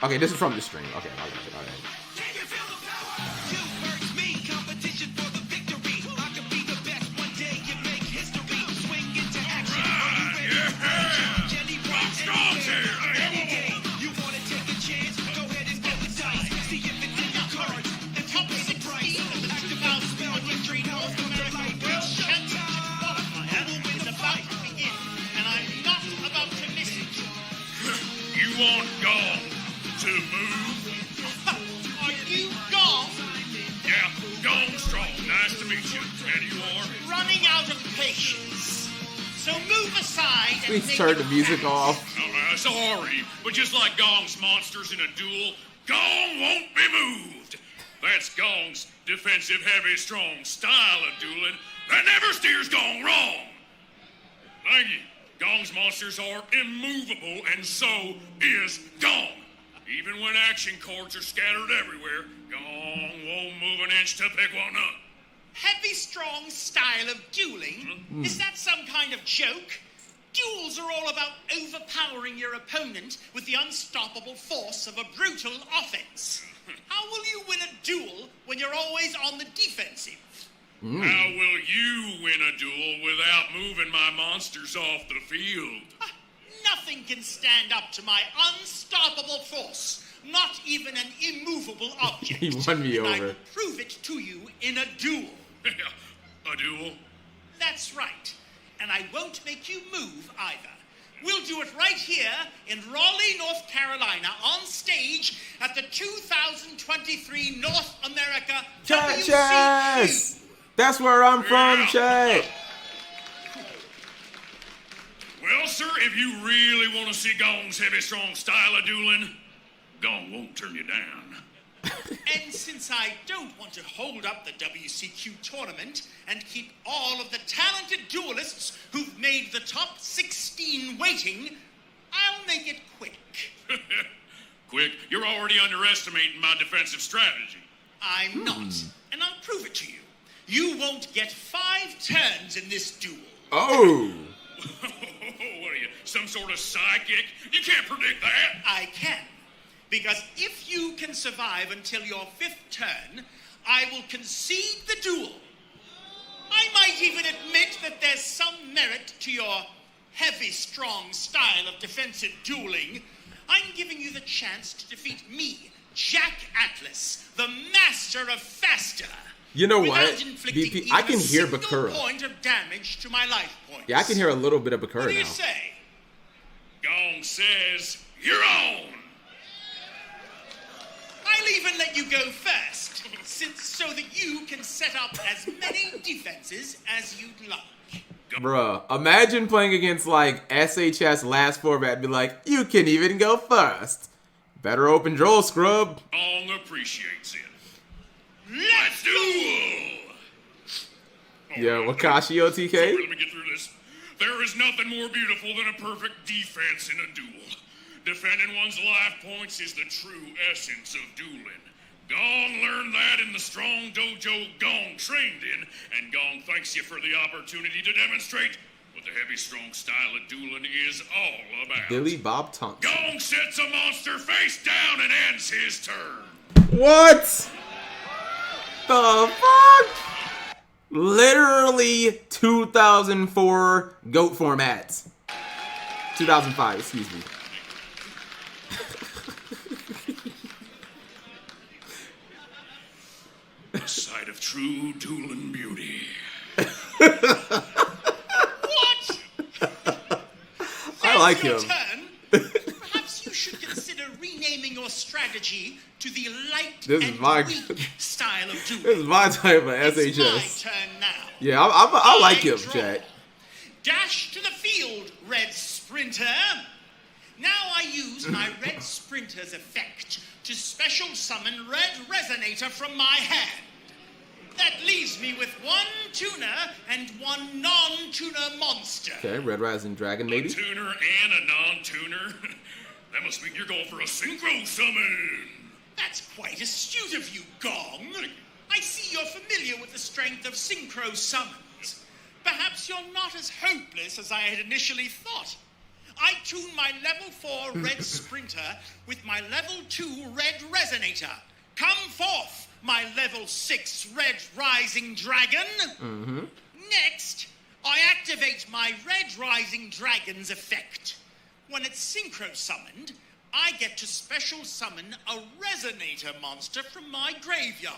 Okay, this is from the stream. Okay, all right. You want Gong to move? Are you Gong? Yeah, Gong Strong. Nice to meet you. And you are? Running out of patience. So move aside and Please make turn it the music fast. off. Sorry, but just like Gong's monsters in a duel, Gong won't be moved. That's Gong's defensive, heavy, strong style of dueling that never steers Gong wrong. Thank you. Gong's monsters are immovable, and so is Gong. Even when action cards are scattered everywhere, Gong won't move an inch to pick one up. Heavy, strong style of dueling? Is that some kind of joke? Duels are all about overpowering your opponent with the unstoppable force of a brutal offense. How will you win a duel when you're always on the defensive? How will you win a duel without moving my monsters off the field? Nothing can stand up to my unstoppable force. Not even an immovable object. He won me and I over. will prove it to you in a duel. A duel? That's right. And I won't make you move either. We'll do it right here in Raleigh, North Carolina, on stage at the 2023 North America WCQ. Chess! That's where I'm from, Chet. Well, sir, if you really want to see Gong's heavy, strong style of dueling, Gong won't turn you down. And since I don't want to hold up the WCQ tournament and keep all of the talented duelists who've made the top 16 waiting, I'll make it quick. Quick, you're already underestimating my defensive strategy. I'm not, and I'll prove it to you. You won't get 5 turns in this duel. Oh. What are you, some sort of psychic? You can't predict that. I can. Because if you can survive until your 5th turn, I will concede the duel. I might even admit that there's some merit to your heavy, strong style of defensive dueling. I'm giving you the chance to defeat me, Jack Atlas, the master of faster. You know without what? inflicting BP, even I can a hear single Bakura. point of damage to my life points. Yeah, I can hear a little bit of What Bakura do you now. say? Gong says, you're on. I'll even let you go first, so that you can set up as many defenses as you'd like. Bruh, imagine playing against like SHS last format and be like, you can even go first. Better open draw, scrub. Gong appreciates it. Let's duel! Yeah, Wakashi OTK. Sorry, let me get through this. There is nothing more beautiful than a perfect defense in a duel. Defending one's life points is the true essence of dueling. Gong learned that in the strong dojo Gong trained in, and Gong thanks you for the opportunity to demonstrate what the heavy, strong style of dueling is all about. Billy Bob Thompson. Gong sets a monster face down and ends his turn. What? The fuck? Literally 2004 GOAT formats. 2005, excuse me. A sight of true dueling beauty. What? I like Your him. turn. Perhaps you should consider renaming your strategy to the light This is and my- weak style of dueling. This is my type of It's SHS. my turn now. Yeah, I like him, draw. Jack. Dash to the field, Red Sprinter. Now I use my Red Sprinter's effect to special summon Red Resonator from my hand. That leaves me with 1 tuner and 1 non-tuner monster. Okay, Red Rising Dragon, A maybe. tuner and a non-tuner? That must mean you're going for a synchro summon. That's quite astute of you, Gong. I see you're familiar with the strength of synchro summons. Perhaps you're not as hopeless as I had initially thought. I tune my level 4 red sprinter with my level 2 red resonator. Come forth, my level 6 red rising dragon. Next, I activate my red rising dragon's effect. When it's synchro summoned, I get to special summon a resonator monster from my graveyard.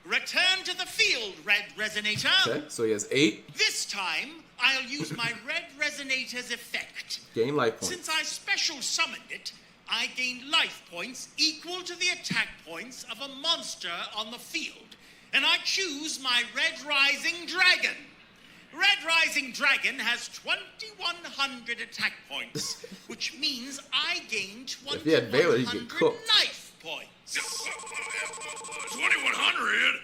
Return to the field, red resonator. Okay, so he has 8. This time, I'll use my red resonator's effect. Gain life points. Since I special summoned it, I gain life points equal to the attack points of a monster on the field. And I choose my red rising dragon. Red Rising Dragon has 2,100 attack points, which means I gain If he had Valor, he'd get 2,100 cooked. life points. 2,100?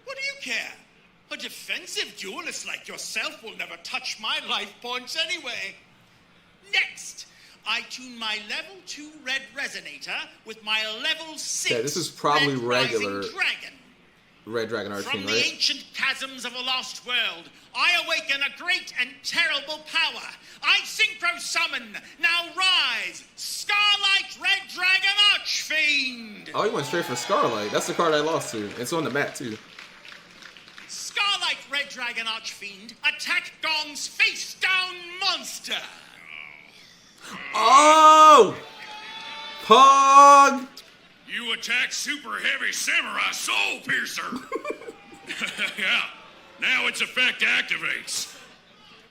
What do you care? A defensive duelist like yourself will never touch my life points anyway. Next, I tune my level 2 red resonator with my level 6 Okay, this is probably red regular Rising Dragon. Red Dragon From Archfiend, the right? ancient chasms of a lost world, I awaken a great and terrible power. I synchro summon. Now rise, Starlight Red Dragon Archfiend. Oh, he went straight for Scarlight. That's the card I lost to. It's on the mat, too. Starlight Red Dragon Archfiend, attack Gong's face down monster. Oh! Pog! You attack Super Heavy Samurai Soul Piercer! Yeah, now its effect activates.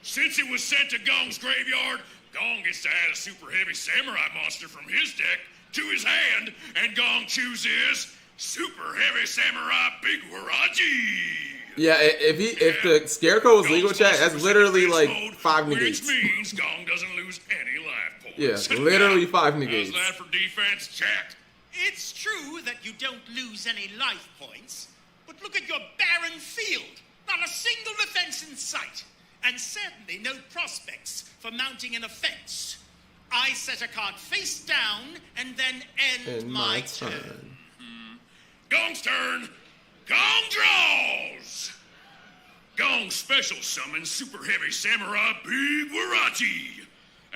Since it was sent to Gong's graveyard, Gong gets to add a Super Heavy Samurai monster from his deck to his hand, and Gong chooses Super Heavy Samurai Big Waraji! Yeah, if the Scarecrow was legal Gong's chat, monster that's is literally in like defense mode, 5 which negates. means Gong doesn't lose any life points. Yeah, literally 5 How's negates. that for defense, Jack? It's true that you don't lose any life points, but look at your barren field. Not a single defense in sight, and certainly no prospects for mounting an offense. I set a card face down and then end In my my turn. turn. Gong's turn. Gong draws. Gong special summons Super Heavy Samurai Big Warachi.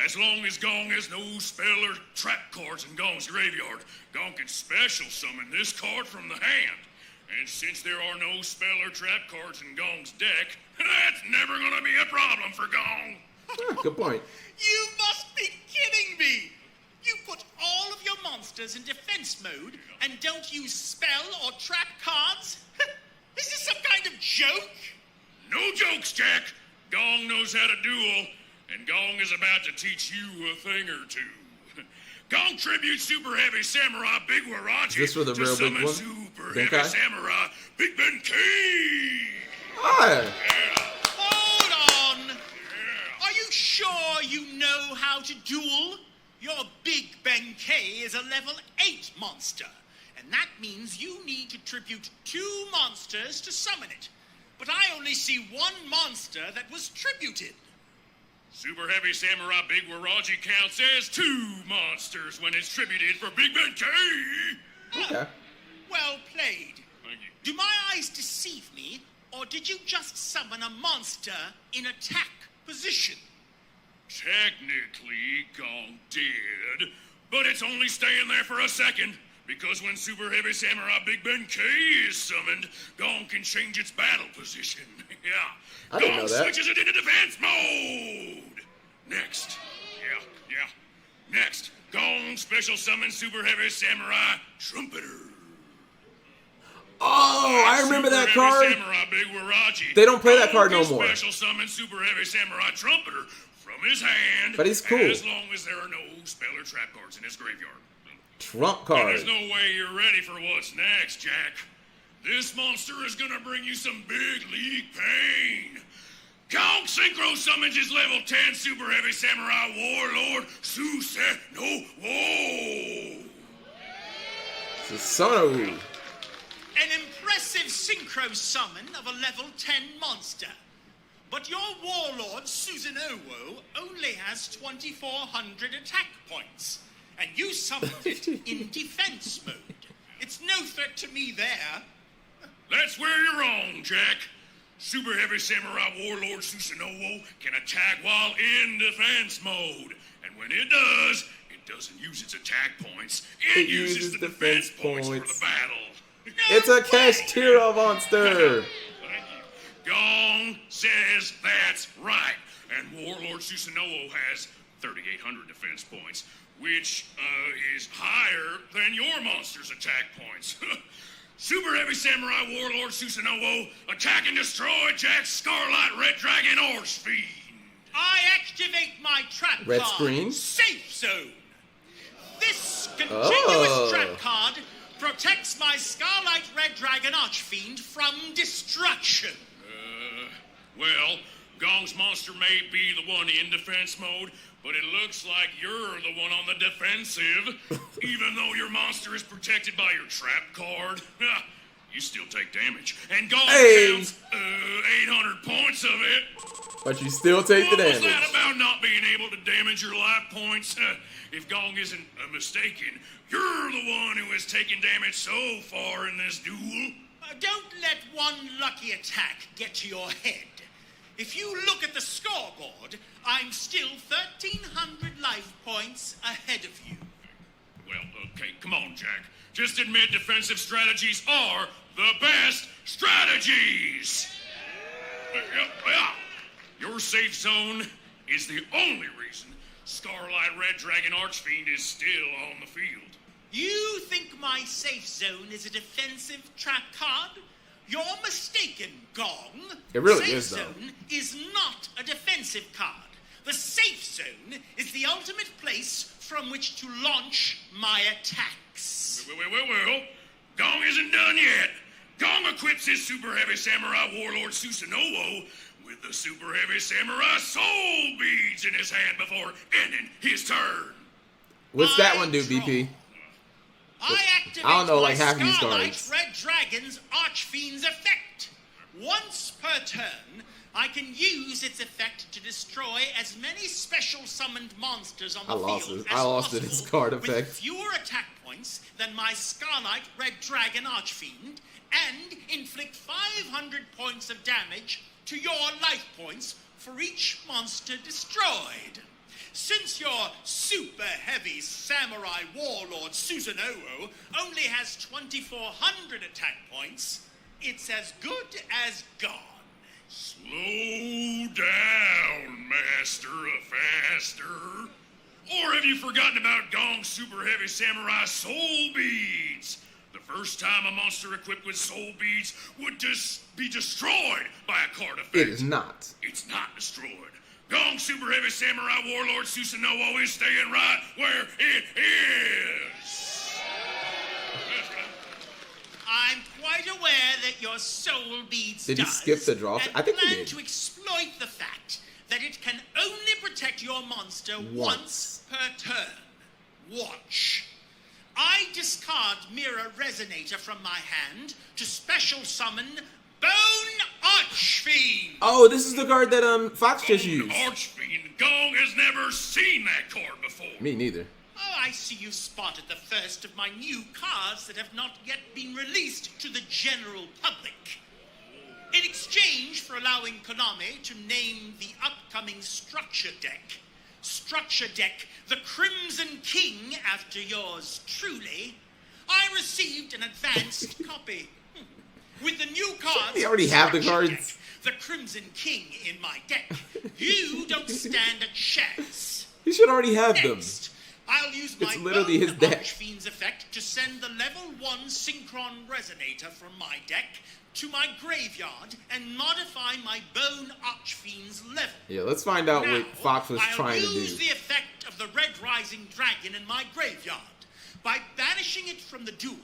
As long as Gong has no spell or trap cards in Gong's graveyard, Gong can special summon this card from the hand. And since there are no spell or trap cards in Gong's deck, that's never gonna be a problem for Gong. Good point. You must be kidding me! You put all of your monsters in defense mode and don't use spell or trap cards? Is this some kind of joke? No jokes, Jack. Gong knows how to duel, and Gong is about to teach you a thing or two. Gong tribute Super Heavy Samurai Big Warachi Is this for the to real big summon one? Super Benkai? Heavy Samurai Big Benkei. Ah, Yeah. Hold on! Yeah. Are you sure you know how to duel? Your Big Benkei is a level 8 monster, and that means you need to tribute 2 monsters to summon it. But I only see 1 monster that was tributed. Super Heavy Samurai Big Warachi counts as 2 monsters when it's tributed for Big Benkei. okay. Well played. Thank you. Do my eyes deceive me, or did you just summon a monster in attack position? Technically, Gong did, but it's only staying there for a second. Because when Super Heavy Samurai Big Benkei is summoned, Gong can change its battle position. Yeah. I didn't Gong know that. switches it into defense mode. Next. Yeah. Next, Gong special summons Super Heavy Samurai Trumpeter. Oh, I remember that Super Heavy card. Samurai Big Warachi. They don't play that Gong card no can more. Special summon Super Heavy Samurai Trumpeter from his hand. But he's cool. As long as there are no spell or trap cards in his graveyard. Trump And card. there's no way you're ready for what's next, Jack. This monster is gonna bring you some big league pain. Gong Synchro summons his level 10 Super Heavy Samurai Warlord Susanoo. Susanoo. An impressive synchro summon of a level 10 monster. But your warlord, Susanoo, only has 2,400 attack points. And you summoned it in defense mode. It's no threat to me there. That's where you're wrong, Jack. Super Heavy Samurai Warlord Susanoo can attack while in defense mode. And when it does, it doesn't use its attack points. It uses the defense points for the battle. It's a Kashtira monster. Thank you. Gong says that's right. And Warlord Susanoo has 3,800 defense points, which is higher than your monster's attack points. Super Heavy Samurai Warlord Susanoo, attack and destroy Jack's Scarlet Red Dragon Archfiend. I activate my trap Red card, screen? Safe Zone. This continuous trap card protects my Scarlet Red Dragon Archfiend from destruction. Well, Gong's monster may be the one in defense mode, but it looks like you're the one on the defensive. Even though your monster is protected by your trap card, you still take damage. And Gong counts 800 points of it. But you still take the What was damage. that about not being able to damage your life points? If Gong isn't mistaken, you're the one who has taken damage so far in this duel. Don't let one lucky attack get to your head. If you look at the scoreboard, I'm still 1,300 life points ahead of you. Well, okay, come on, Jack. Just admit defensive strategies are the best strategies! Yeah. Your safe zone is the only reason Scarlet Red Dragon Archfiend is still on the field. You think my safe zone is a defensive trap card? You're mistaken, Gong. It really safe is, though. zone is not a defensive card. The safe zone is the ultimate place from which to launch my attacks. Well. Gong isn't done yet. Gong equips his Super Heavy Samurai Warlord Susanoo with the Super Heavy Samurai Soul Beads in his hand before ending his turn. What's that one do, BP? I activate I don't know, like my half these Scarlet cards. Red Dragon's Archfiend's effect. Once per turn, I can use its effect to destroy as many special summoned monsters on the field as I lost it. possible Its card with effect. fewer attack points than my Scarlet Red Dragon Archfiend, and inflict 500 points of damage to your life points for each monster destroyed. Since your super heavy samurai warlord Susanoo only has 2,400 attack points, it's as good as gone. Slow down, Master of Faster. Or have you forgotten about Gong's Super Heavy Samurai Soul Beads? The first time a monster equipped with Soul Beads would be destroyed by a card effect. It is not. It's not destroyed. Gong Super Heavy Samurai Warlord Susanoo is staying right where it is. I'm quite aware that your soul beads Did he does, skip the draw? and I think he plan did. to exploit the fact that it can only protect your monster once per turn. Watch. I discard Mirror Resonator from my hand to special summon Bone Archfiend. Oh, this is the card that Fox just used. Archfiend. Gong has never seen that card before. Me neither. Oh, I see you spotted the first of my new cards that have not yet been released to the general public. In exchange for allowing Konami to name the upcoming Structure Deck, the Crimson King, after yours truly, I received an advanced copy. With the new cards, We already have the Structure cards. Deck, the Crimson King in my deck, you don't stand a chance. He should already have them. Next, I'll use my It's literally his deck. Archfiend's effect to send the level 1 Synchron Resonator from my deck to my graveyard and modify my Bone Archfiend's level. Yeah, let's find out Now, what Fox was trying to I'll use do. the effect of the Red Rising Dragon in my graveyard. By banishing it from the duel,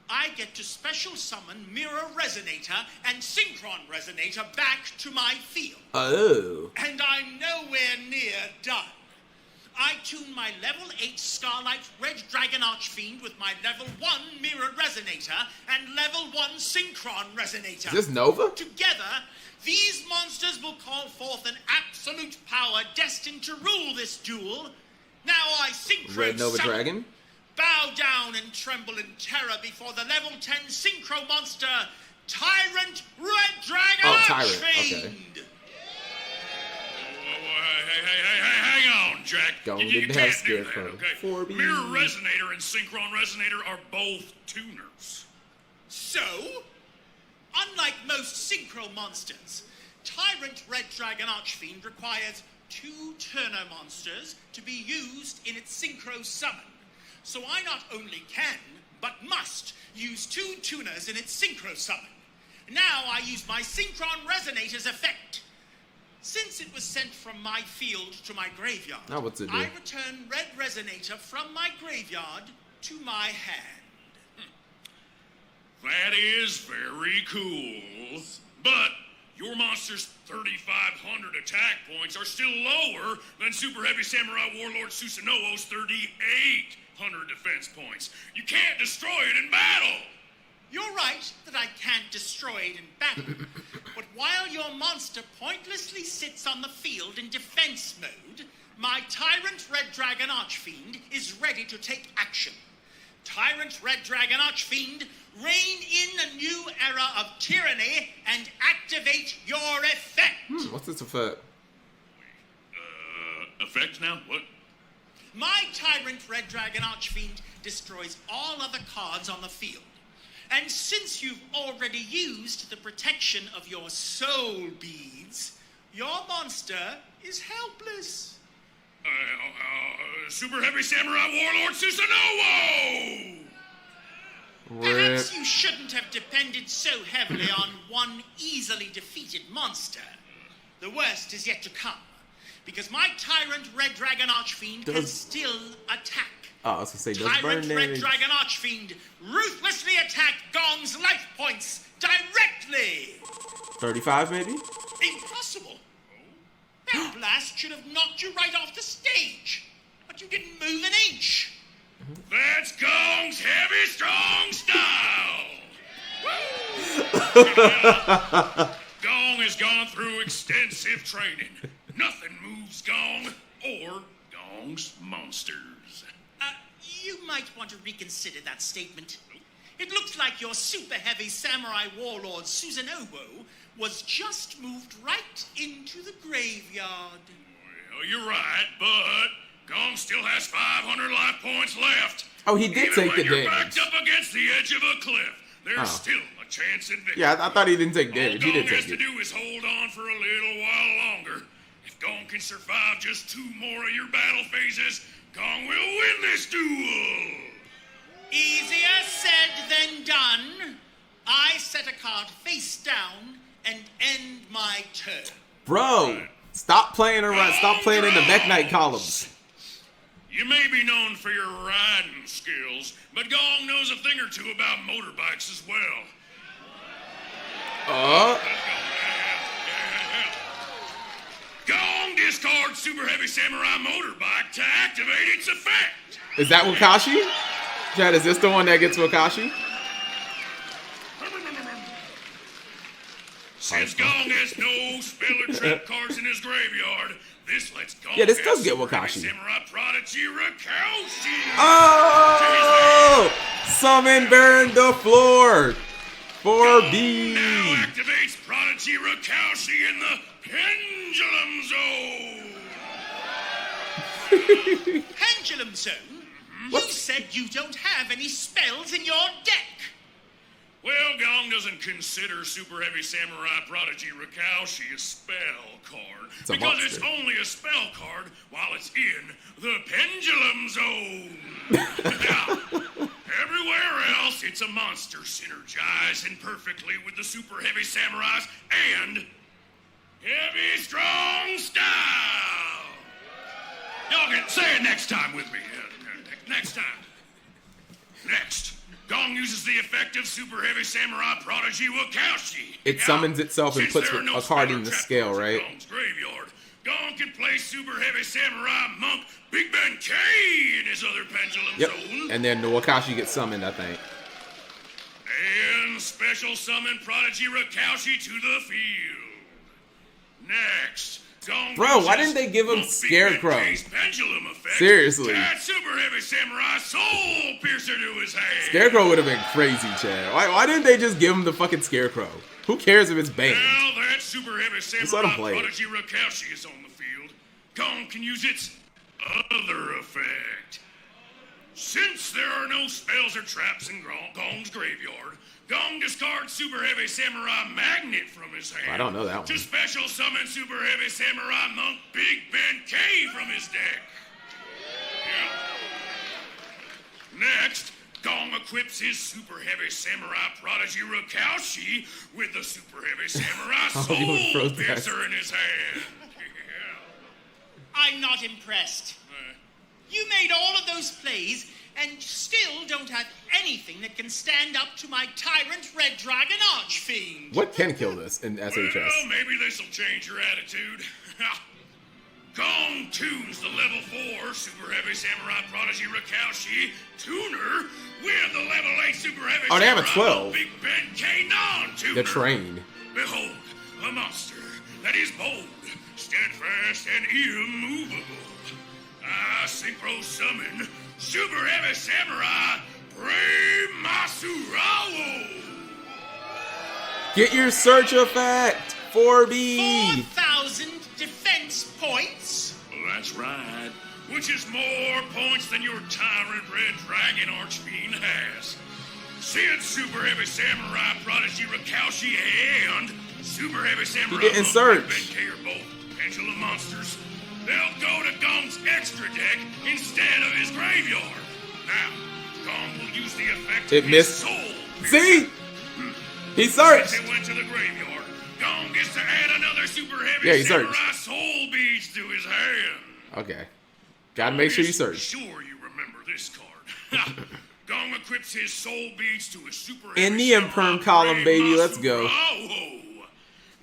I get to special summon Mirror Resonator and Synchron Resonator back to my field. Oh. And I'm nowhere near done. I tune my level 8 Starlight Red Dragon Archfiend with my level 1 Mirror Resonator and level 1 Synchron Resonator. Is this Nova? Together, these monsters will call forth an absolute power destined to rule this duel. Now I synchro Red Nova summon, Dragon? bow down and tremble in terror before the level 10 Synchro monster, Tyrant Red Dragon Oh, Tyrant, Archfiend. okay. hang on, Jack. Gong You didn't can't have do that, Scarecrow. okay? 4B. Mirror Resonator and Synchron Resonator are both tuners. So, unlike most synchro monsters, Tyrant Red Dragon Archfiend requires 2 Turner monsters to be used in its synchro summon. So I not only can, but must, use 2 tuners in its synchro summon. Now I use my Synchron Resonator's effect. Since it was sent from my field to my graveyard, Now what's it do? I return Red Resonator from my graveyard to my hand. That is very cool. But your monster's 3,500 attack points are still lower than Super Heavy Samurai Warlord Susanoo's 3,800 defense points. You can't destroy it in battle. You're right that I can't destroy it in battle, but while your monster pointlessly sits on the field in defense mode, my Tyrant Red Dragon Archfiend is ready to take action. Tyrant Red Dragon Archfiend, reign in a new era of tyranny and activate your effect. What's this effect? Effects now? What? My Tyrant Red Dragon Archfiend destroys all other cards on the field. And since you've already used the protection of your soul beads, your monster is helpless. Super Heavy Samurai Warlord Susanoo! Perhaps you shouldn't have depended so heavily on one easily defeated monster. The worst is yet to come, because my Tyrant Red Dragon Archfiend can still attack. Oh, I was gonna say, does burn Tyrant Red damage. Dragon Archfiend ruthlessly attack Gong's life points directly! 35 maybe? Impossible! That blast should have knocked you right off the stage, but you didn't move an inch. That's Gong's heavy, strong style! Gong has gone through extensive training. Nothing moves Gong or Gong's monsters. You might want to reconsider that statement. It looks like your super heavy samurai warlord Susanoo was just moved right into the graveyard. Well, you're right, but Gong still has 500 life points left. Oh, he did Even take the when you're damage. backed up against the edge of a cliff, there's Oh. still a chance at victory. Yeah, I thought he didn't take All damage. He Gong did has take to it. do is hold on for a little while longer. If Gong can survive just 2 more of your battle phases, Gong will win this duel. Easier said than done. I set a card face down and end my turn. Bro, stop playing around. Stop playing in the Mech Knight columns. You may be known for your riding skills, but Gong knows a thing or two about motorbikes as well. Gong discards Super Heavy Samurai Motorbike to activate its effect. Is that Wakashi? Chad, is this the one that gets Wakashi? Since Gong has no spell or trap cards in his graveyard, this lets Gong Yeah, this does get Super Heavy Wakashi. Samurai Prodigy Rakaushi. Oh! Summon burn the floor. 4B. Now activates Prodigy Rakaushi in the Pendulum Zone. Pendulum Zone? You said you don't have any spells in your deck. Well, Gong doesn't consider Super Heavy Samurai Prodigy Rakaushi a spell card It's a because monster. it's only a spell card while it's in the Pendulum Zone. Now, everywhere else, it's a monster synergizing perfectly with the Super Heavy Samurais and Heavy Strong Style. Y'all can say it next time with me. Next time. Next. Gong uses the effect of Super Heavy Samurai Prodigy Wakaushi. It summons itself and Since puts there are no a card spell in or the trap scale, cards in right? Gong's graveyard. Gong can play Super Heavy Samurai Monk Big Ben K in his other Pendulum Yep. Zone. And then the Wakashi gets summoned, I think. And special summon Prodigy Rakaushi to the field. Next. Gong Bro, why uses didn't they give him Monk Big Scarecrow? Ben K's Pendulum effect Seriously. to add Super Heavy Samurai Soul Piercer to his hand. Scarecrow would have been crazy, Chad. Why didn't they just give him the fucking Scarecrow? Who cares if it's banned? Now that Super Heavy let him Samurai play it. Prodigy Rakaushi is on the field, Gong can use its other effect. Since there are no spells or traps in Gong's graveyard, Gong discards Super Heavy Samurai Magnet from his hand. I don't know that one. To special summon Super Heavy Samurai Monk Big Ben K from his deck. Yeah. Next, Gong equips his Super Heavy Samurai Prodigy Rakaushi with the Super Heavy Samurai Soul Piercer in his hand. Yeah. I'm not impressed. You made all of those plays and still don't have anything that can stand up to my tyrant Red Dragon Archfiend. What can kill this in SHS? Well, maybe this'll change your attitude. Gong tunes the level 4 Super Heavy Samurai Prodigy Rakaushi tuner with the level 8 Super Heavy Oh, they have a Samurai 12. Big Ben K non-tuner. The train. Behold, a monster that is bold, steadfast, and immovable. I synchro summon Super Heavy Samurai Brave Masurawo. Get your search effect. 4B. 4,000 defense points. Well, that's right. Which is more points than your tyrant Red Dragon Archfiend has. Since Super Heavy Samurai Prodigy Rakaushi and Super Heavy Samurai He didn't search. Ben K are both pendulum monsters, they'll go to Gong's extra deck instead of his graveyard. Now, Gong will use the effect It of missed. his soul. See? He Since searched. it went to the graveyard, Gong gets to add another Super Heavy Yeah, he Samurai searched. Soul Beads to his hand. Okay. Gotta make sure you search. Sure you remember this card. Gong equips his soul beads to his super In heavy the samurai imperm column, Brave baby, let's go. Masurawo.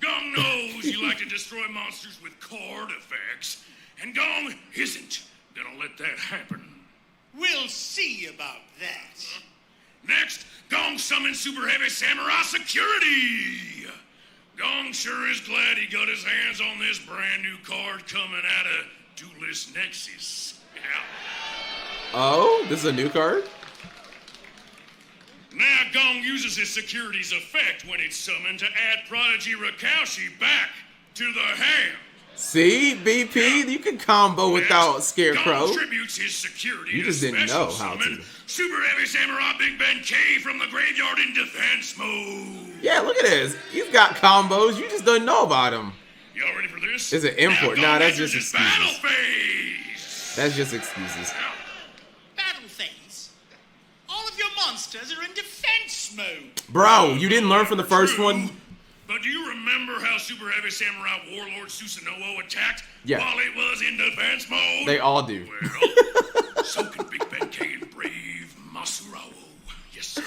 Gong knows you like to destroy monsters with card effects, and Gong isn't gonna let that happen. We'll see about that. Next, Gong summons Super Heavy Samurai Security. Gong sure is glad he got his hands on this brand new card coming out of Duelist Nexus. Yeah. Oh, this is a new card? Now Gong uses his security's effect when it's summoned to add Prodigy Rakaushi back to the hand. See, BP, you can combo without Next, Scarecrow. Gong tributes his security You to just didn't special know how to. summon Super Heavy Samurai Big Ben K from the graveyard in defense mode. Yeah, look at this. He's got combos. You just don't know about him. Y'all ready for this? It's an import. Now Nah, Gong that's just enters his battle excuses. phase. That's just excuses. Battle phase. All of your monsters are in defense mode. Bro, you didn't learn from the first True. one? But do you remember how Super Heavy Samurai Warlord Susanoo attacked Yeah. while it was in defense mode? They all do. Well, so can Big Ben K and Brave Masurawo. Yes, sir.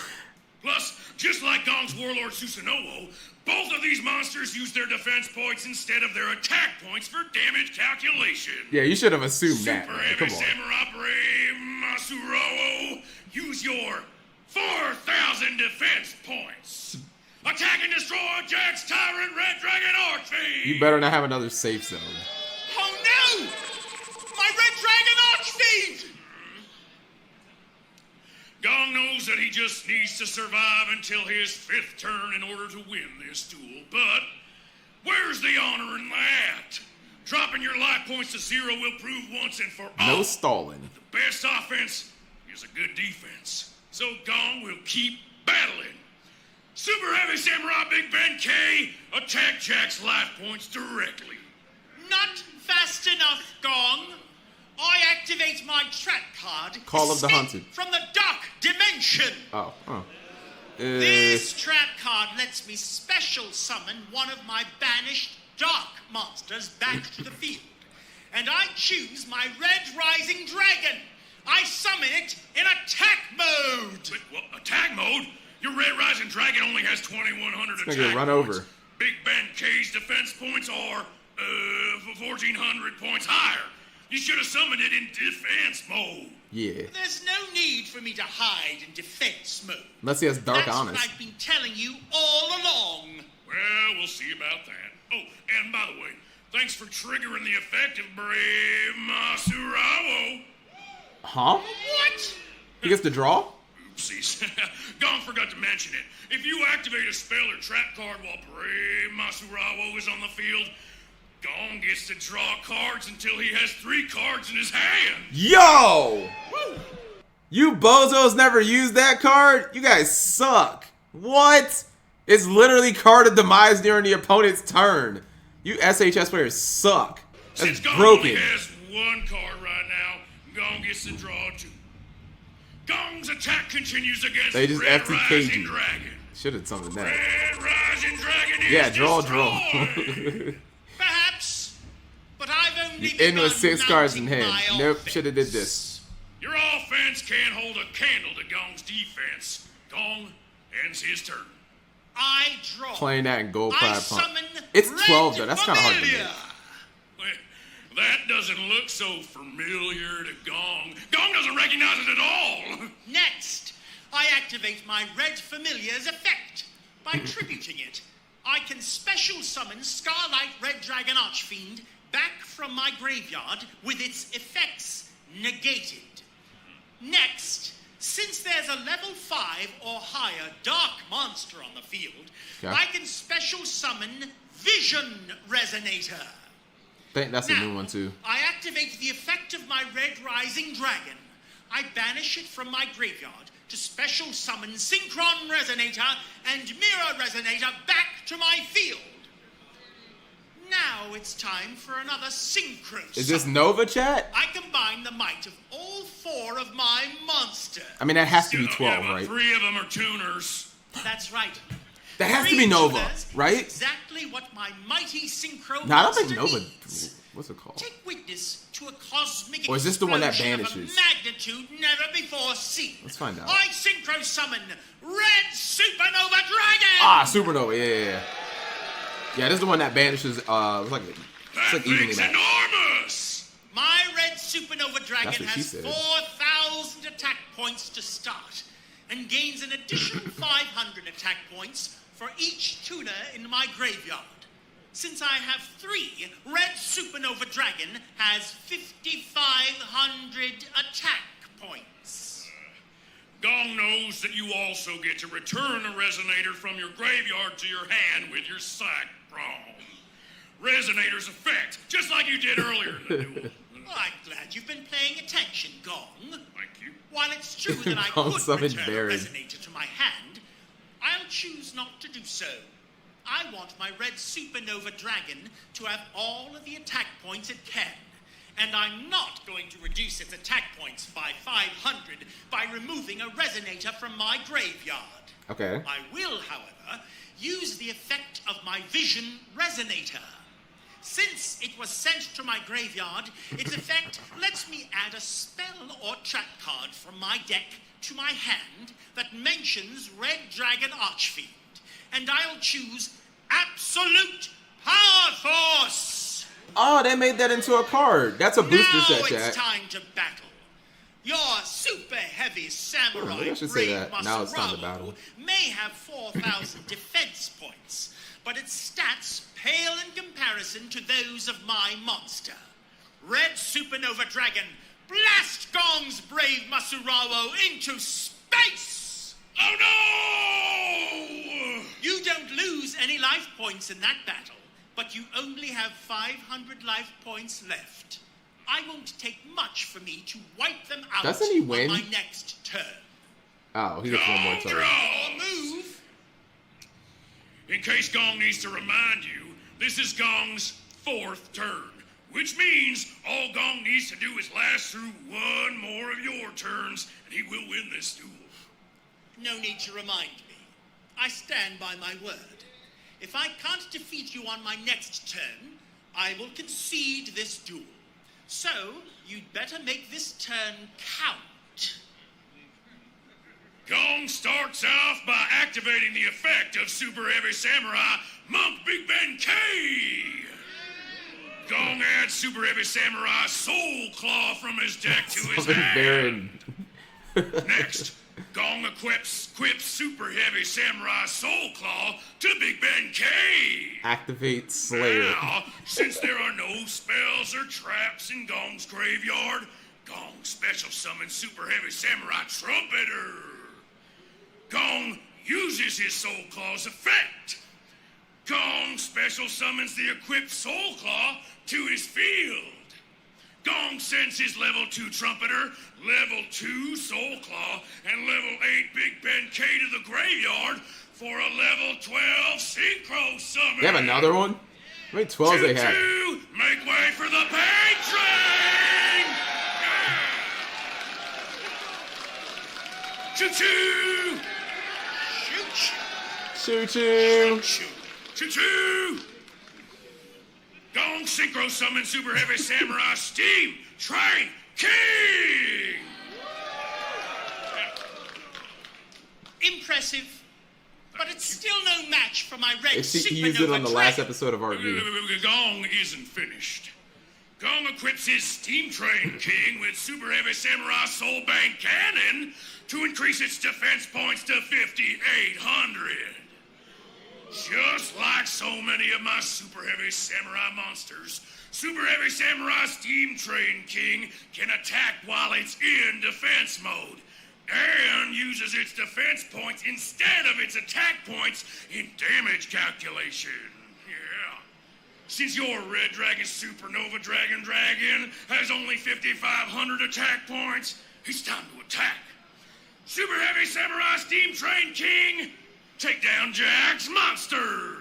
Plus, just like Gong's Warlord Susanoo, both of these monsters use their defense points instead of their attack points for damage calculation. Yeah, you should have assumed that. Super Man. Heavy Come on. Samurai Brave Masurawo, use your 4,000 defense points. Attack and destroy Jack's Tyrant Red Dragon Archfiend! You better not have another safe zone. Oh no! My Red Dragon Archfiend! Gong knows that he just needs to survive until his 5th turn in order to win this duel, but where's the honor in that? Dropping your life points to 0 will prove once and for all. No stalling. The best offense is a good defense, so Gong will keep battling. Super Heavy Samurai Big Ben K, attack Jack's life points directly. Not fast enough, Gong. I activate my trap card. Call of the Escape Hunted. From the Dark Dimension. Oh. This trap card lets me special summon one of my banished dark monsters back to the field. And I choose my Red Rising Dragon. I summon it in attack mode. Wait, what? Attack mode? Your Red Rising Dragon only has 2,100 gonna attack get run points. over. Big Ben K's defense points are 1,400 points higher. You should have summoned it in defense mode. Yeah. There's no need for me to hide in defense mode. Unless he has Dark That's Honest. what I've been telling you all along. Well, we'll see about that. Oh, and by the way, thanks for triggering the effect of Brave Masurawo. Huh? What? He gets to draw? Oopsies. Gong forgot to mention it. If you activate a spell or trap card while Brave Masurawo is on the field, Gong gets to draw cards until he has 3 cards in his hand. Yo! You bozos never used that card? You guys suck. What? It's literally card of demise during the opponent's turn. You SHS players suck. That's Since Gong broken. only has 1 card right now, Gong gets to draw 2. Gong's attack continues against They just Red FTK'd Rising you. Dragon. Should have summoned that. Red Rising Dragon Yeah, is draw. destroyed. Perhaps, but I've only You end with begun 6 cards in mounting hand. my Nope, offense. should have did this. Your offense can't hold a candle to Gong's defense. Gong ends his turn. I draw. Playing that in gold I pride pump. summon It's Red 12 though. That's kind of hard to Familiar. make. Well, that doesn't look so familiar to Gong. Gong doesn't recognize it at all. Next, I activate my Red Familiar's effect. By tributing it, I can special summon Starlight Red Dragon Archfiend back from my graveyard with its effects negated. Next, since there's a level 5 or higher dark monster on the field, Okay. I can special summon Vision Resonator. I think that's a new one too. I activate the effect of my Red Rising Dragon. I banish it from my graveyard to special summon Synchron Resonator and Mirror Resonator back to my field. Now it's time for another Synchro Is this summon. Nova chat? I combine the might of all 4 of my monsters. I mean, that has to be Yeah, 12, but right? 3 of them are tuners. That's right. That has to 3 be Nova, tuners is right? Exactly what my mighty Synchro No, I don't think monster Nova. needs. What's it called? Take witness to a cosmic Or is this the one that explosion of banishes? a magnitude never before seen. Let's find out. I synchro summon Red Supernova Dragon. Ah, Supernova. Yeah. Yeah, this is the one that banishes. It's like That evenly thing's matched. enormous. My Red Supernova That's Dragon what she has said. 4,000 attack points to start and gains an additional 500 attack points for each tuner in my graveyard. Since I have 3, Red Supernova Dragon has 5,500 attack points. Gong knows that you also get to return a resonator from your graveyard to your hand with your sack brawl. Resonator's effect, just like you did earlier in the duel. Well, I'm glad you've been paying attention, Gong. Thank you. While it's true that I Gong could summoned return Baron. a resonator to my hand, I'll choose not to do so. I want my Red Supernova Dragon to have all of the attack points it can. And I'm not going to reduce its attack points by 500 by removing a resonator from my graveyard. Okay. I will, however, use the effect of my Vision Resonator. Since it was sent to my graveyard, its effect lets me add a spell or trap card from my deck to my hand that mentions Red Dragon Archfiend. And I'll choose Absolute Power Force! Oh, they made that into a card. That's a booster Now set, it's chat. time to battle. Your super heavy Oh, samurai maybe I should say Brave that. Now it's time to Masurabu battle. may have 4,000 defense points, but its stats pale in comparison to those of my monster. Red Supernova Dragon, blast Gong's Brave Masurabu into space! Oh no! You don't lose any life points in that battle, but you only have 500 life points left. I won't take much for me to wipe them out Doesn't he win? on my next turn. Oh, he gets one more Gong turn. Or draws. move. In case Gong needs to remind you, this is Gong's 4th turn, which means all Gong needs to do is last through 1 more of your turns, and he will win this duel. No need to remind me. I stand by my word. If I can't defeat you on my next turn, I will concede this duel. So, you'd better make this turn count. Gong starts off by activating the effect of Super Heavy Samurai Monk Big Ben K. Gong adds Super Heavy Samurai Soul Claw from his deck to his Summon hand. Baron. Next, Gong equips Super Heavy Samurai Soul Claw to Big Ben K. Activate Slayer. Now, since there are no spells or traps in Gong's graveyard, Gong special summons Super Heavy Samurai Trumpeter. Gong uses his Soul Claw's effect. Gong special summons the equipped Soul Claw to his field. Gong sends his level 2 Trumpeter, level 2 Soul Claw, and level 8 Big Ben K to the graveyard for a level 12 Synchro Summon. They have another one? How many 12s they have? Choo-choo! Make way for the pain train! Yeah! Choo-choo! Shoot. Choo-choo. Choo-choo! Gong Synchro Summon Super Heavy Samurai Steam Train King! Impressive, but it's still no match for my red He used it on the Supernova last Dragon. episode of RV. Gong isn't finished. Gong equips his Steam Train King with Super Heavy Samurai Soul Bank Cannon to increase its defense points to 5,800. Just like so many of my Super Heavy Samurai monsters, Super Heavy Samurai Steam Train King can attack while it's in defense mode, and uses its defense points instead of its attack points in damage calculation. Yeah. Since your Red Dragon Supernova Dragon has only 5,500 attack points, it's time to attack. Super Heavy Samurai Steam Train King, take down Jack's monster.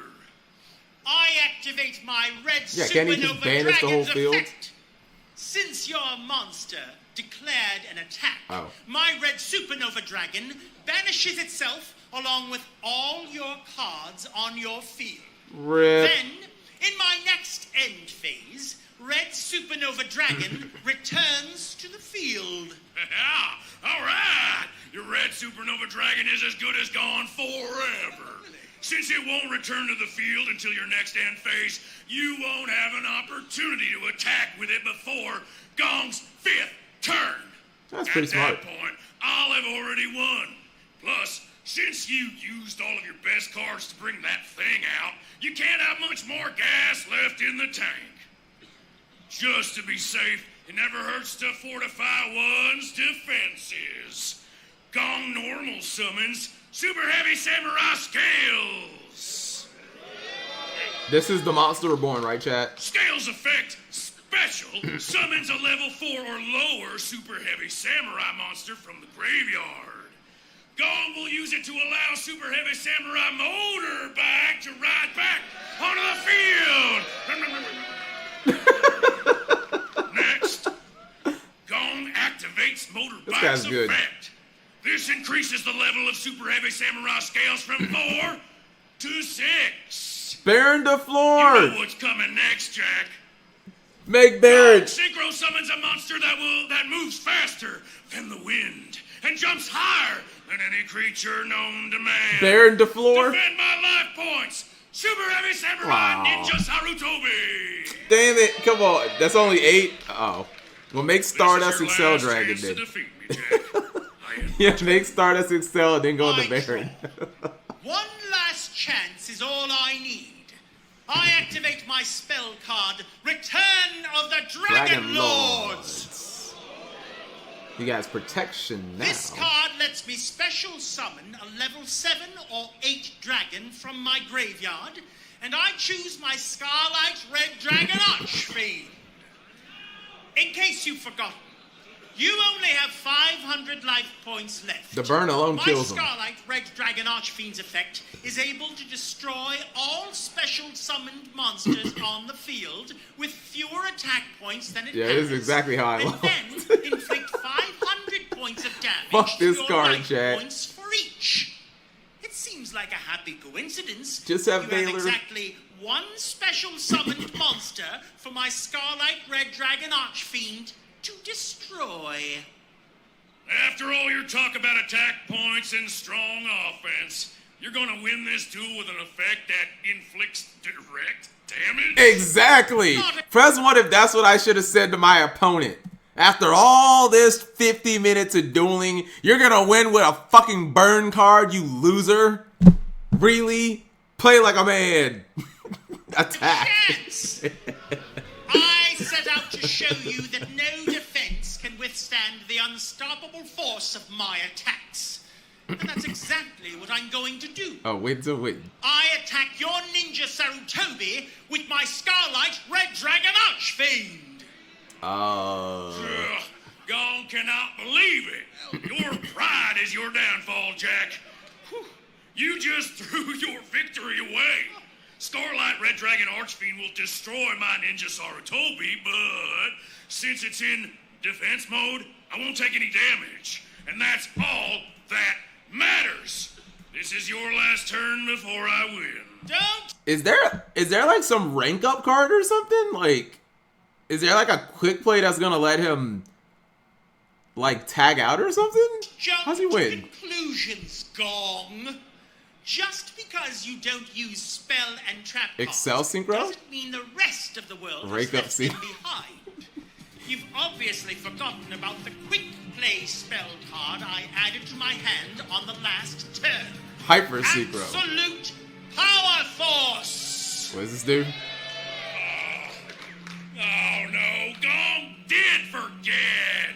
I activate my red Yeah, can't he just Supernova banish the whole Dragon's field? effect. Since your monster declared an attack, my red Supernova Dragon banishes itself along with all your cards on your field. Rip. Then, in my next end phase, red Supernova Dragon returns to the field. All right. Your red Supernova Dragon is as good as gone forever. Since it won't return to the field until your next end phase, you won't have an opportunity to attack with it before Gong's 5th turn. That's pretty smart. At that point, I'll have already won. Plus, since you used all of your best cards to bring that thing out, you can't have much more gas left in the tank. Just to be safe, it never hurts to fortify one's defenses. Gong normal summons Super Heavy Samurai Scales. This is the Monster Reborn, right, chat? Scales effect special summons a level 4 or lower Super Heavy Samurai monster from the graveyard. Gong will use it to allow Super Heavy Samurai Motorbike to ride back onto the field. Next, Gong activates This guy's Motorbike's good. effect. This increases the level of Super Heavy Samurai Scales from 4 to 6. Baron the You floor! know what's coming next, Jack. Make Baron! Synchro summons a monster that moves faster than the wind and jumps higher than any creature known to man. Baron the floor! Defend my life points. Super Heavy Samurai Aw. Ninja Sarutobi. Damn it, come on. That's only 8? Oh. Well, make Stardust This is Excel your last Dragon chance to then. defeat me, Jack. Yeah, make Stardust Excel and then go into I Baron. One last chance is all I need. I activate my spell card, Return of the Dragon Lords. He got his protection now. This card lets me special summon a level 7 or 8 dragon from my graveyard, and I choose my Scarlight Red Dragon Archfiend. In case you've forgotten, you only have 500 life points left. The burn alone kills him. My Scarlight Red Dragon Archfiend's effect is able to destroy all special summoned monsters on the field with fewer attack points than it Yeah, has. this is exactly how I and lost. then inflict 500 points of damage Fuck to this your card, life chat. points for each. It seems like a happy coincidence. Just have you Baylor- have exactly one special summoned monster for my Scarlight Red Dragon Archfiend to destroy. After all your talk about attack points and strong offense, you're gonna win this duel with an effect that inflicts direct damage? Exactly! Press 1 if that's what I should have said to my opponent. After all this 50 minutes of dueling, you're gonna win with a fucking burn card, you loser? Really? Play like a man. Attack. Chance! I set out to show you that no defense can withstand the unstoppable force of my attacks. And that's exactly what I'm going to do. Oh, wait. I attack your ninja Sarutobi with my Starlight Red Dragon Archfiend. Ugh, Gong cannot believe it. Your pride is your downfall, Jack. Whew. You just threw your victory away. Starlight Red Dragon Archfiend will destroy my ninja Sarutobi, but since it's in defense mode, I won't take any damage. And that's all that matters. This is your last turn before I win. Don't! Is there like some rank up card or something? Like, is there like a quick play that's gonna let him like tag out or something? Jump How's he to win? conclusions, Gong. Just because you don't use spell and trap Excel cards synchro? doesn't mean the rest of the world Rake has up left them sync- behind. You've obviously forgotten about the quick play spell card I added to my hand on the last turn. Hyper Synchro. Absolute Power Force! What does this do? Oh no, Gong did forget.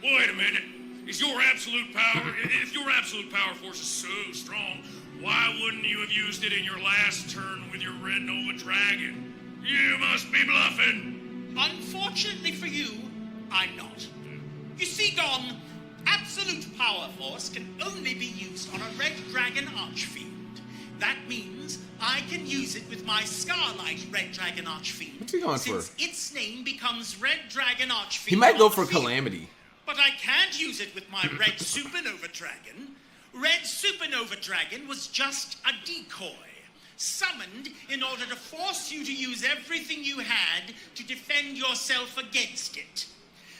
Wait a minute. Is your absolute power, if your absolute power force is so strong, why wouldn't you have used it in your last turn with your Red Nova Dragon? You must be bluffing. Unfortunately for you, I'm not. You see, Gong, absolute power force can only be used on a Red Dragon Archfiend. That means I can use it with my Starlight Red Dragon Archfiend. What's he going since for? its name becomes Red Dragon Archfiend. He might go on the for field. Calamity. But I can't use it with my Red Supernova Dragon. Red Supernova Dragon was just a decoy, summoned in order to force you to use everything you had to defend yourself against it.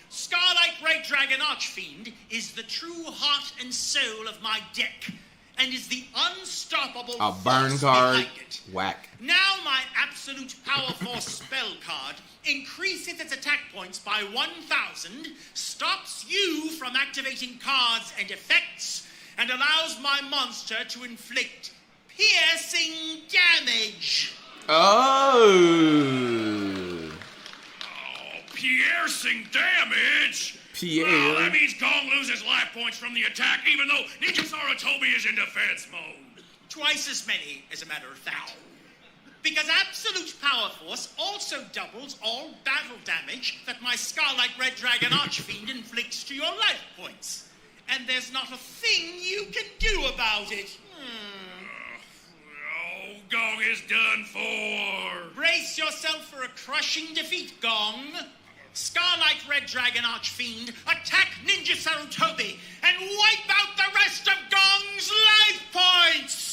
Starlight Red Dragon Archfiend is the true heart and soul of my deck, and is the unstoppable A burn force card. behind it. Whack. Now my Absolute Power Force spell card increases its attack points by 1,000, stops you from activating cards and effects, and allows my monster to inflict piercing damage. Oh. Oh, piercing damage? Pierre. Oh, that means Gong loses life points from the attack, even though Ninja Sarutobi is in defense mode. Twice as many, as a matter of fact. Because Absolute Power Force also doubles all battle damage that my Starlight Red Dragon Archfiend inflicts to your life points. And there's not a thing you can do about it. Oh, Gong is done for. Brace yourself for a crushing defeat, Gong. Starlight Red Dragon Archfiend, attack Ninja Sarutobi and wipe out the rest of Gong's life points!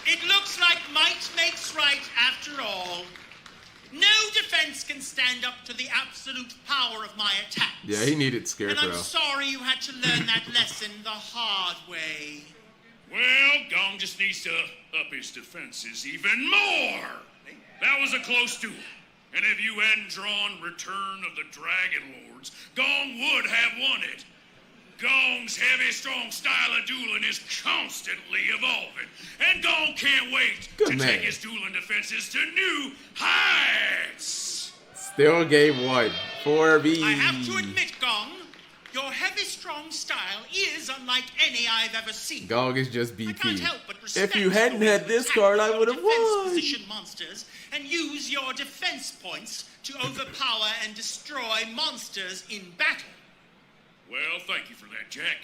It looks like might makes right after all. No defense can stand up to the absolute power of my attacks. Yeah, he needed And Scarecrow. I'm sorry you had to learn that lesson the hard way. Well, Gong just needs to up his defenses even more. That was a close duel. And if you hadn't drawn Return of the Dragon Lords, Gong would have won it. Gong's heavy, strong style of dueling is constantly evolving. And Gong can't wait Good to man. take his dueling defenses to new heights. Still game 1. 4B. I have to admit, Gong, your heavy, strong style is unlike any I've ever seen. Gong is just I can't BP. help but respect If you hadn't the way had you this attack card, I your would have defense won. position monsters and use your defense points to overpower and destroy monsters in battle. Well, thank you for that, Jack.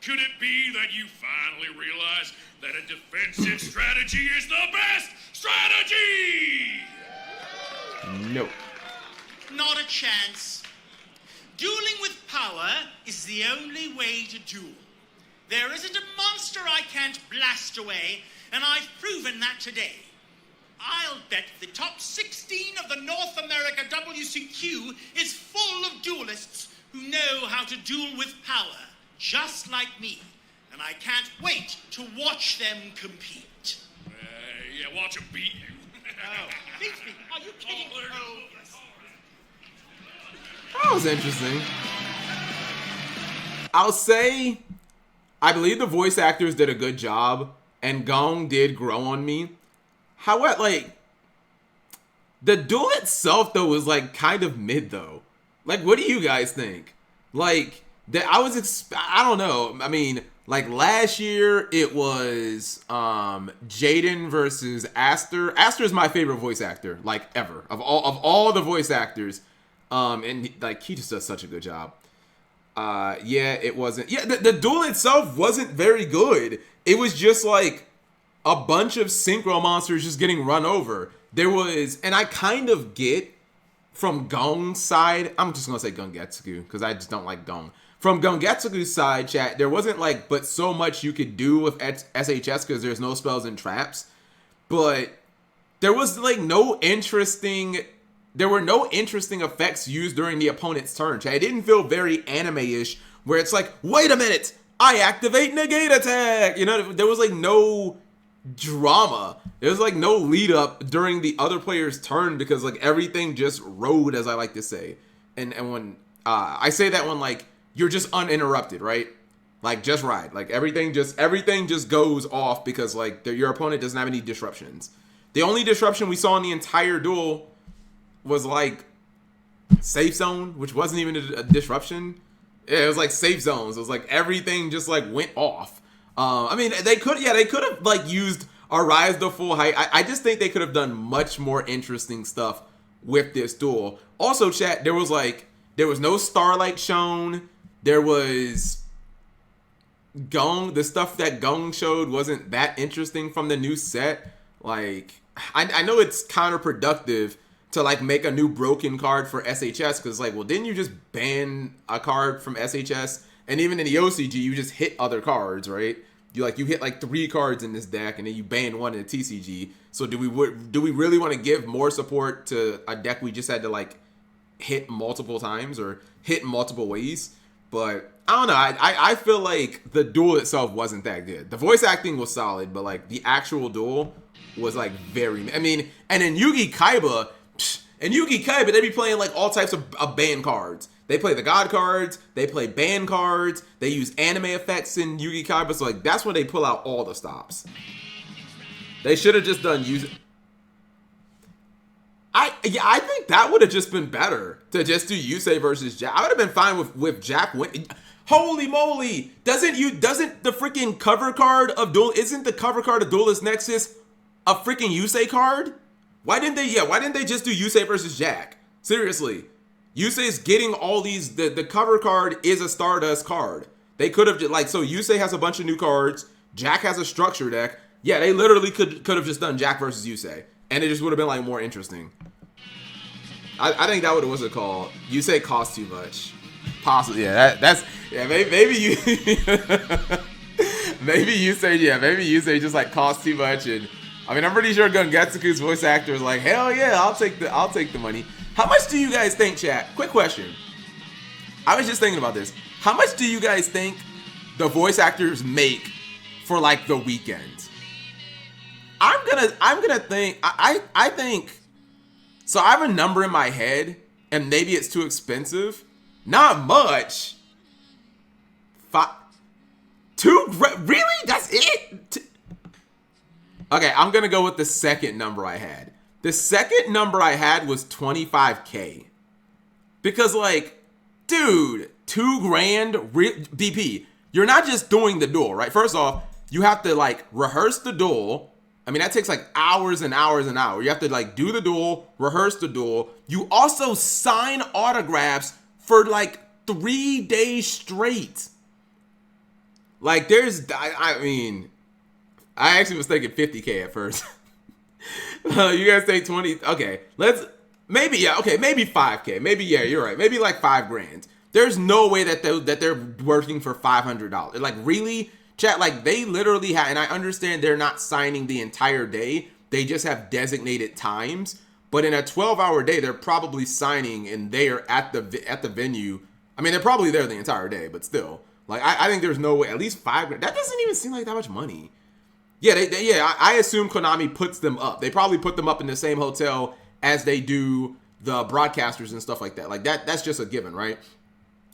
Could it be that you finally realize that a defensive strategy is the best strategy? Nope. Not a chance. Dueling with power is the only way to duel. There isn't a monster I can't blast away, and I've proven that today. I'll bet the top 16 of the North America WCQ is full of duelists who know how to duel with power, just like me. And I can't wait to watch them compete. Yeah, watch him beat you. Oh, beat me? Are you kidding? Oh, there you go. Oh, yes. That was interesting. I'll say, I believe the voice actors did a good job, and Gong did grow on me. However, like, The duel itself though was like kind of mid though. Like, what do you guys think? Like that I don't know. I mean, like last year it was Jaden versus Aster. Aster is my favorite voice actor, like ever. Of all the voice actors. And like he just does such a good job. Yeah, it wasn't. Yeah, the duel itself wasn't very good. It was just like a bunch of synchro monsters just getting run over. There was, and I kind of get from Gong's side. I'm just gonna say Gongetsugu because I just don't like Gong. From Gongetsugu's side, chat, there wasn't like, but so much you could do with SHS because there's no spells and traps. But there was like there were no interesting effects used during the opponent's turn. Chat. It didn't feel very anime-ish where it's like, wait a minute, I activate negate attack. You know, there was like no drama. There was like no lead up during the other player's turn because like everything just rode, as I like to say. And when I say that when like you're just uninterrupted, right? Like just ride. Like everything just goes off because like your opponent doesn't have any disruptions. The only disruption we saw in the entire duel was like safe zone, which wasn't even a disruption. Yeah, it was like safe zones. It was like everything just like went off. I mean, they could have like used a rise to full height. I just think they could have done much more interesting stuff with this duel. Also, chat, there was no starlight shown. There was Gong. The stuff that Gong showed wasn't that interesting from the new set. Like, I know it's counterproductive to like make a new broken card for SHS because like, well, didn't you just ban a card from SHS? And even in the OCG, you just hit other cards, right? You hit like 3 cards in this deck, and then you ban 1 in the TCG. So do we really want to give more support to a deck we just had to like hit multiple times or hit multiple ways? But I don't know. I feel like the duel itself wasn't that good. The voice acting was solid, but like the actual duel was like very. I mean, and in Yugi Kaiba, they be playing like all types of ban cards. They play the God cards, they play ban cards, they use anime effects in Yugi Kaiba, so like that's where they pull out all the stops. They should have just done use. I think that would have just been better to just do Yusei versus Jack. I would have been fine with Jack winning. Holy moly! Doesn't the freaking cover card of isn't the cover card of Duelist Nexus a freaking Yusei card? Why didn't they just do Yusei versus Jack? Seriously. Yusei is getting all these, the cover card is a Stardust card. They could have, like, so Yusei has a bunch of new cards, Jack has a structure deck. Yeah, they literally could have just done Jack versus Yusei, and it just would have been, like, more interesting. I think that what it was called. Yusei costs too much. Possibly, yeah, maybe you, maybe Yusei just, like, costs too much, and, I mean, I'm pretty sure Gongetsuku's voice actor is like, hell yeah, I'll take the money. How much do you guys think, chat? Quick question. I was just thinking about this. How much do you guys think the voice actors make for like the weekend? I'm gonna think. I think. So I have a number in my head, and maybe it's too expensive. Not much. Really? That's it? Okay, I'm gonna go with the second number I had. The second number I had was 25K. Because like, dude, $2,000 DP. You're not just doing the duel, right? First off, you have to like rehearse the duel. I mean, that takes like hours and hours and hours. You have to like do the duel, rehearse the duel. You also sign autographs for like 3 days straight. Like I mean, I actually was thinking 50K at first. You guys say 20. Okay, maybe 5K. Maybe, yeah, you're right. Maybe like $5,000. There's no way that they're working for $500. Like, really, chat, like they literally have, and I understand they're not signing the entire day. They just have designated times. But in a 12-hour day, they're probably signing and they are at the venue. I mean, they're probably there the entire day, but still. Like, I think there's no way, at least $5,000. That doesn't even seem like that much money. Yeah, I assume Konami puts them up. They probably put them up in the same hotel as they do the broadcasters and stuff like that. Like that's just a given, right?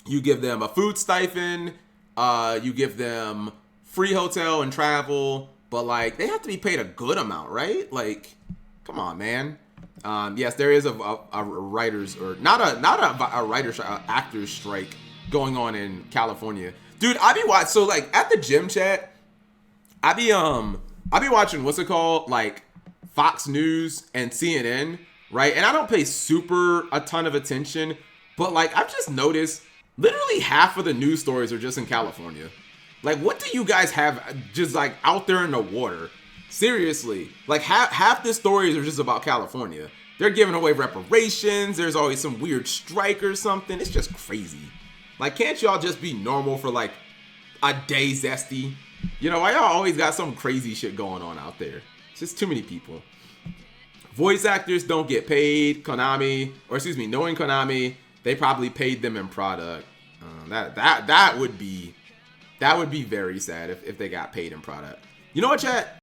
You give them a food stipend, you give them free hotel and travel, but like they have to be paid a good amount, right? Like, come on, man. Yes, there is a writers or not a writer's actors strike going on in California. Dude, I be watching, so like at the gym chat, I be watching what's it called, like Fox News and CNN, right? And I don't pay a ton of attention, but like I've just noticed literally half of the news stories are just in California. Like, what do you guys have just like out there in the water? Seriously, like half the stories are just about California. They're giving away reparations. There's always some weird strike or something. It's just crazy. Like, can't y'all just be normal for like a day, Zesty? You know, why y'all always got some crazy shit going on out there? It's just too many people. Voice actors don't get paid. Knowing Konami, they probably paid them in product. That would be very sad if they got paid in product. You know what, chat?